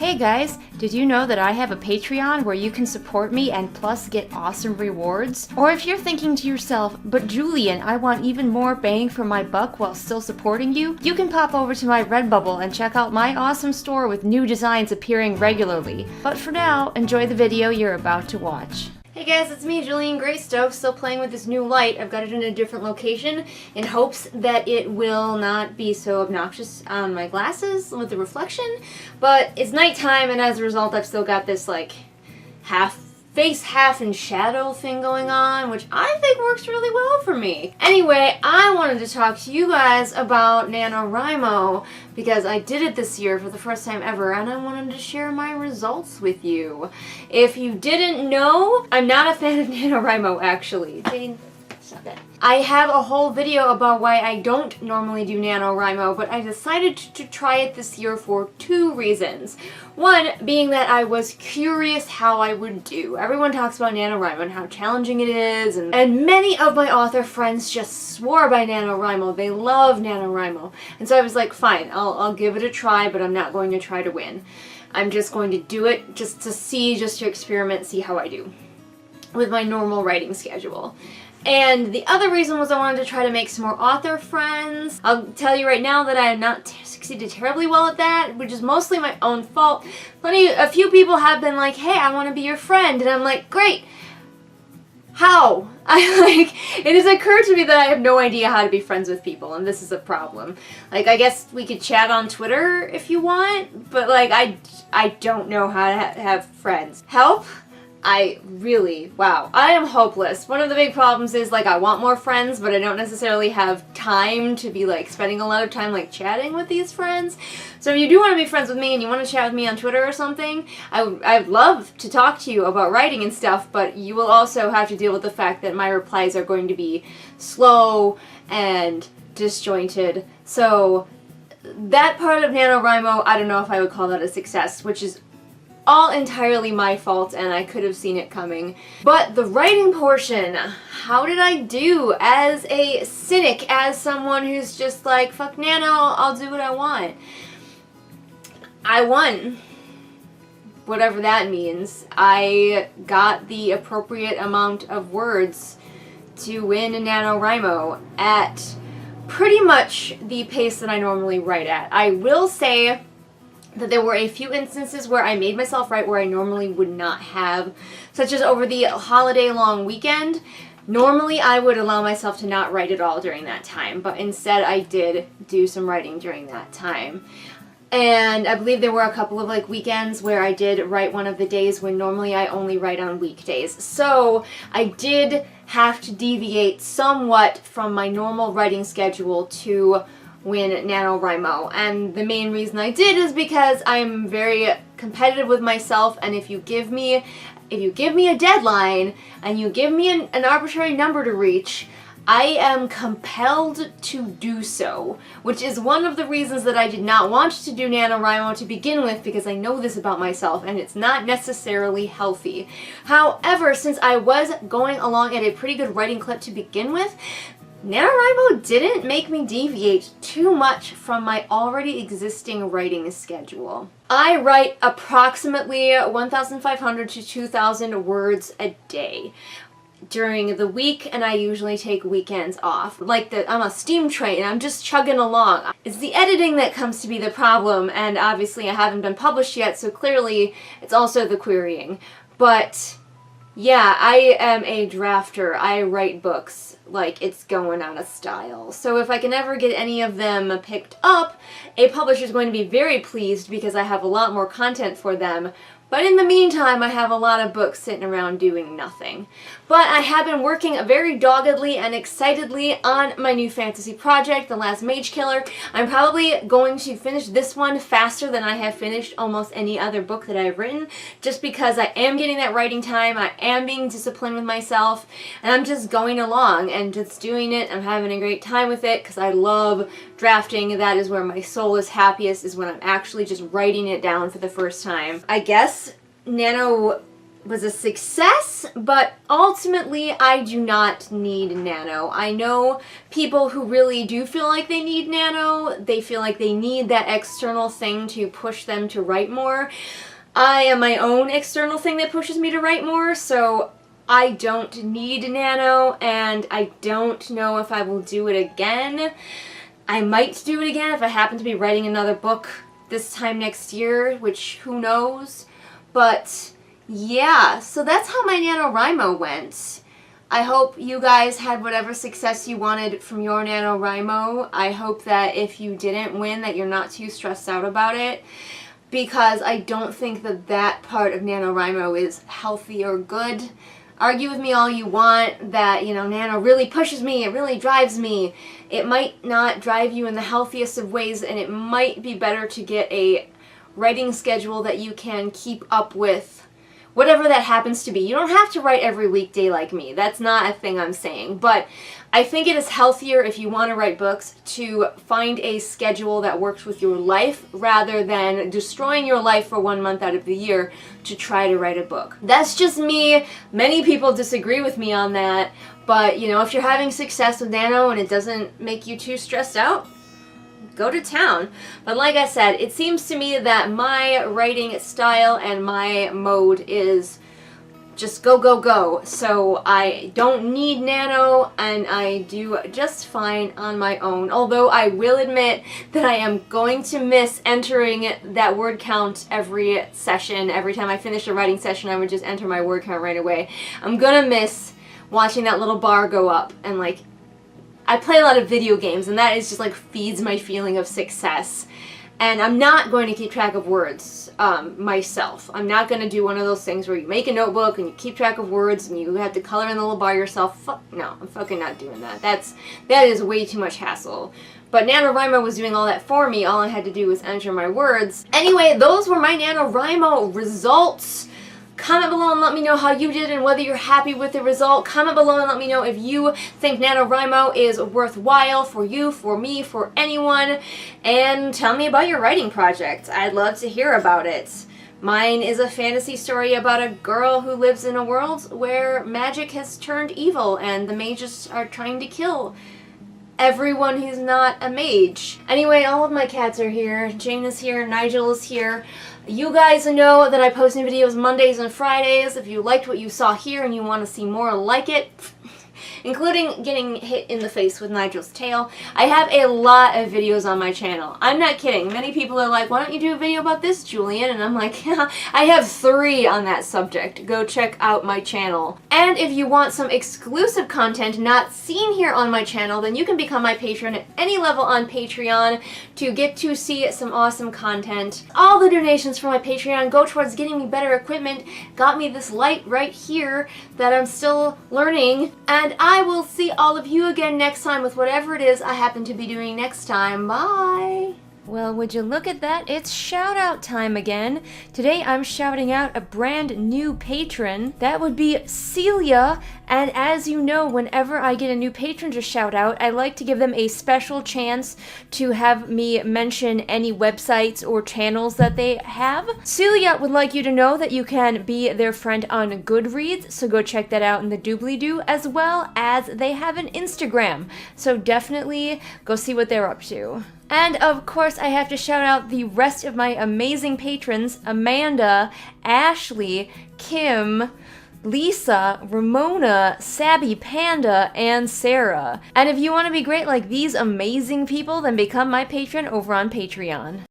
Hey guys, did you know that I have a Patreon where you can support me and plus get awesome rewards? Or if you're thinking to yourself, but Julian, I want even more bang for my buck while still supporting you, you can pop over to my Redbubble and check out my awesome store with new designs appearing regularly. But for now, enjoy the video you're about to watch. Hey guys, it's me, Julian Greystoke, still playing with this new light. I've got it in a different location in hopes that it will not be so obnoxious on my glasses with the reflection, but it's nighttime and as a result I've still got this like face half in shadow thing going on, which I think works really well for me. Anyway, I wanted to talk to you guys about NaNoWriMo because I did it this year for the first time ever and I wanted to share my results with you. If you didn't know, I'm not a fan of NaNoWriMo actually. Jane, stop that. I have a whole video about why I don't normally do NaNoWriMo, but I decided to try it this year for two reasons. One being that I was curious how I would do. Everyone talks about NaNoWriMo and how challenging it is, and many of my author friends just swore by NaNoWriMo. They love NaNoWriMo. And so I was like, fine, I'll give it a try, but I'm not going to try to win. I'm just going to do it just to see, just to experiment, see how I do with my normal writing schedule. And the other reason was I wanted to try to make some more author friends. I'll tell you right now that I have not succeeded terribly well at that, which is mostly my own fault. A few people have been like, hey, I want to be your friend, and I'm like, great. How? It has occurred to me that I have no idea how to be friends with people, and this is a problem. Like, I guess we could chat on Twitter if you want, but like, I don't know how to have friends. Help? Wow, I am hopeless. One of the big problems is, like, I want more friends, but I don't necessarily have time to be, like, spending a lot of time, like, chatting with these friends. So if you do want to be friends with me and you want to chat with me on Twitter or something, I'd love to talk to you about writing and stuff, but you will also have to deal with the fact that my replies are going to be slow and disjointed. So that part of NaNoWriMo, I don't know if I would call that a success, which is all entirely my fault and I could have seen it coming. But the writing portion, how did I do as a cynic, as someone who's just like, fuck Nano, I'll do what I want? I won. Whatever that means. I got the appropriate amount of words to win NaNoWriMo at pretty much the pace that I normally write at. I will say that there were a few instances where I made myself write where I normally would not have, such as over the holiday long weekend. Normally I would allow myself to not write at all during that time, but instead I did do some writing during that time. And I believe there were a couple of like weekends where I did write one of the days when normally I only write on weekdays. So I did have to deviate somewhat from my normal writing schedule to win NaNoWriMo, and the main reason I did is because I'm very competitive with myself, and if you give me a deadline and you give me an arbitrary number to reach, I am compelled to do so, which is one of the reasons that I did not want to do NaNoWriMo to begin with, because I know this about myself and it's not necessarily healthy. However, since I was going along at a pretty good writing clip to begin with, NaNoWriMo didn't make me deviate too much from my already existing writing schedule. I write approximately 1,500 to 2,000 words a day during the week, and I usually take weekends off. I'm a steam train, I'm just chugging along. It's the editing that comes to be the problem, and obviously I haven't been published yet, so clearly it's also the querying. But yeah, I am a drafter. I write books like it's going out of style. So if I can ever get any of them picked up, a publisher is going to be very pleased because I have a lot more content for them. But in the meantime, I have a lot of books sitting around doing nothing. But I have been working very doggedly and excitedly on my new fantasy project, The Last Mage Killer. I'm probably going to finish this one faster than I have finished almost any other book that I've written, just because I am getting that writing time, I am being disciplined with myself, and I'm just going along and just doing it. I'm having a great time with it because I love drafting. That is where my soul is happiest, is when I'm actually just writing it down for the first time. I guess was a success, but ultimately I do not need Nano. I know people who really do feel like they need Nano. They feel like they need that external thing to push them to write more. I am my own external thing that pushes me to write more, so I don't need Nano, and I don't know if I will do it again. I might do it again if I happen to be writing another book this time next year, which who knows, but yeah, so that's how my NaNoWriMo went. I hope you guys had whatever success you wanted from your NaNoWriMo. I hope that if you didn't win, that you're not too stressed out about it, because I don't think that that part of NaNoWriMo is healthy or good. Argue with me all you want that, you know, Nano really pushes me, it really drives me. It might not drive you in the healthiest of ways, and it might be better to get a writing schedule that you can keep up with, whatever that happens to be. You don't have to write every weekday like me. That's not a thing I'm saying. But I think it is healthier if you want to write books to find a schedule that works with your life rather than destroying your life for 1 month out of the year to try to write a book. That's just me. Many people disagree with me on that. But, you know, if you're having success with Nano and it doesn't make you too stressed out, go to town. But like I said, it seems to me that my writing style and my mode is just go, go, go. So I don't need Nano, and I do just fine on my own. Although I will admit that I am going to miss entering that word count every session. Every time I finish a writing session, I would just enter my word count right away. I'm gonna miss watching that little bar go up, and like, I play a lot of video games, and that is just like feeds my feeling of success. And I'm not going to keep track of words myself. I'm not going to do one of those things where you make a notebook and you keep track of words and you have to color in the little bar yourself. No, I'm fucking not doing that. That is way too much hassle. But NaNoWriMo was doing all that for me. All I had to do was enter my words. Anyway, those were my NaNoWriMo results. Comment below and let me know how you did and whether you're happy with the result. Comment below and let me know if you think NaNoWriMo is worthwhile for you, for me, for anyone. And tell me about your writing project. I'd love to hear about it. Mine is a fantasy story about a girl who lives in a world where magic has turned evil and the mages are trying to kill everyone who's not a mage. Anyway, all of my cats are here. Jane is here, Nigel is here. You guys know that I post new videos Mondays and Fridays. If you liked what you saw here and you want to see more like it, including getting hit in the face with Nigel's tail, I have a lot of videos on my channel. I'm not kidding. Many people are like, why don't you do a video about this, Julian? And I'm like, yeah, I have 3 on that subject. Go check out my channel. And if you want some exclusive content not seen here on my channel, then you can become my patron at any level on Patreon to get to see some awesome content. All the donations for my Patreon go towards getting me better equipment, got me this light right here that I'm still learning, and I will see all of you again next time with whatever it is I happen to be doing next time. Bye! Well, would you look at that? It's shout out time again. Today I'm shouting out a brand new patron. That would be Celia. And as you know, whenever I get a new patron to shout out, I like to give them a special chance to have me mention any websites or channels that they have. Celia would like you to know that you can be their friend on Goodreads, so go check that out in the doobly-doo, as well as they have an Instagram. So definitely go see what they're up to. And of course, I have to shout out the rest of my amazing patrons: Amanda, Ashley, Kim, Lisa, Ramona, Sabby Panda, and Sarah. And if you want to be great like these amazing people, then become my patron over on Patreon.